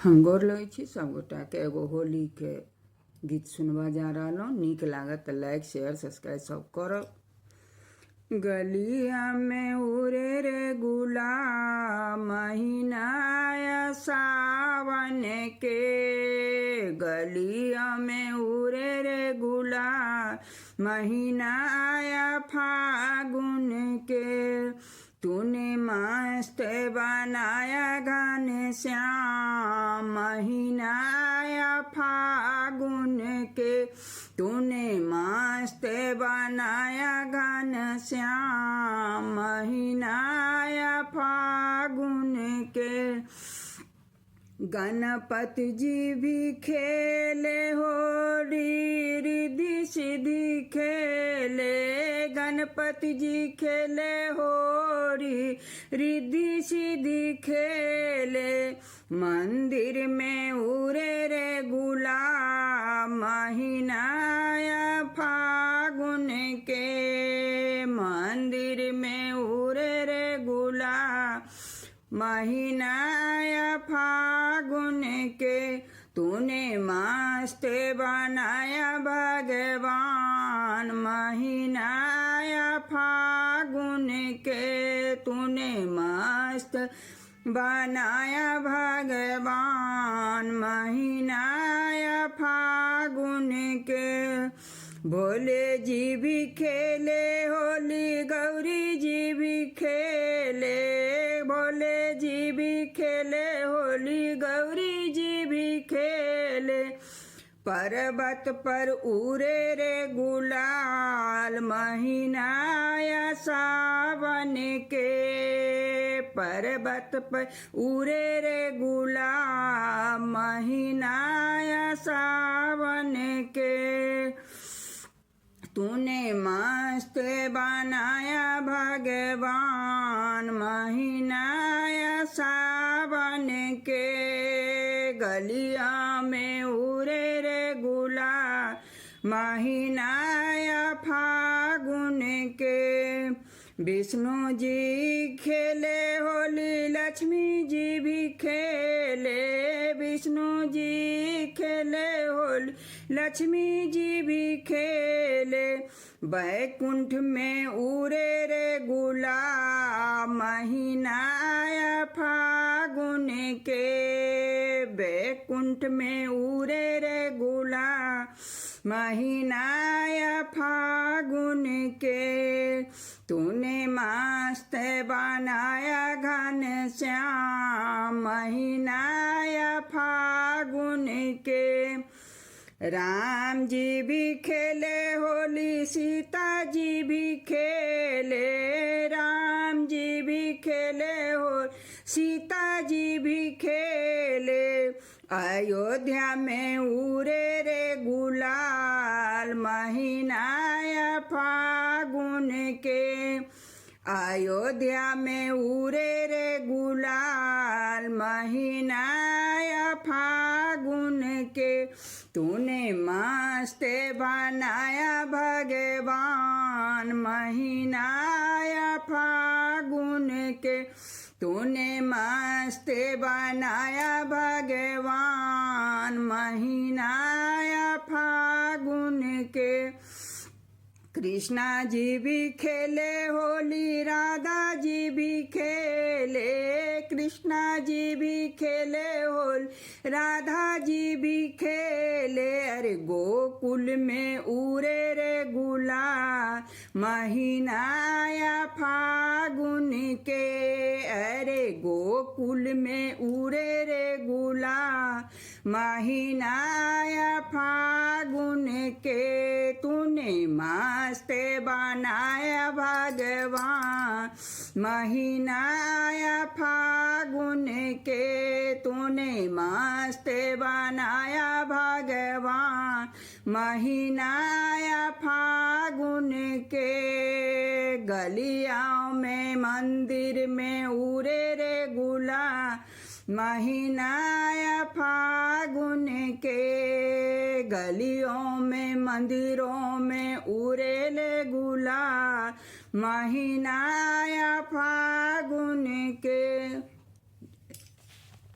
हम गोर लगै छी सब गोटा के एगो होली के गीत सुनवा जा रहा। नीक लागत तो लाइक शेयर सब्सक्राइब सब करब। गलिया में उड़े रे गुलाब महीना सावन के, गलिया में उड़े रे गुलाब महीना फागुन के। तूने मस्त बनाया घन श्याम महीना फागुन के, तूने मस्त बनाया घन श्याम महीना फागुन के। गणपति जी भी खेले होली रिद्धि सिद्धि खेले, गणपति जी खेले होली रिद्धि सिद्धि खेले। मंदिर में उड़े रे गुलाब महीना फागुन के, मंदिर में उड़े रे गुलाब महीना फागुन के। तूने मस्त बनाया भगवान महीना फागुन के, तूने मस्त बनाया भगवान महीना फागुन के। भोले जी भी खेले होली गौरी जी भी खेले, भोले जी भी खेले होली गौरी जी भी खेले। पर्वत पर उड़े रे गुलाल महीना सावन के, पर्वत पर उड़े रे गुलाल महीना सावन के। तूने मस्त बनाया भगवान महीना सावन के, गलिया में उड़े रे गुलाब महीना फागुन के। विष्णु जी खेले होली लक्ष्मी जी भी खेले, विष्णु जी खेले होली लक्ष्मी जी भी खेले। बैकुंठ में उड़े रे गुलाब महीना फागुन के, बैकुंठ में उड़े रे गुलाब महीना फागुन के। तूने मस्त बनाया घन श्याम महीना फागुन के। राम जी भी खेले होली सीता जी भी खेले, राम जी भी खेले होली सीता जी भी खेले। अयोध्या में उड़े रे गुलाल महीना फागुन के, अयोध्या में उड़े रे गुलाल महीना फागुन के। तूने मस्त बनाया भगवान महीना फागुन के, तूने मस्त बनाया भगवान महीना फागुन के। कृष्णा जी भी खेले होली राधा जी भी खेले, कृष्णा जी भी खेले होली राधा जी भी खेले। अरे गोकुल में उड़े रे गुलाल महीना फागुन के, अरे गोकुल में उड़े रे गुलाल महीना फागुन के। तूने मस्त बनाया भगवान महीना फागुन के, तूने मस्त बनाया भगवान महीना फागुन के। गलियाओं में मंदिर में उड़े रे गुलाल महीना फागुन के, गलियों में मंदिरों में उड़े ले गुलाल महीना फागुन के।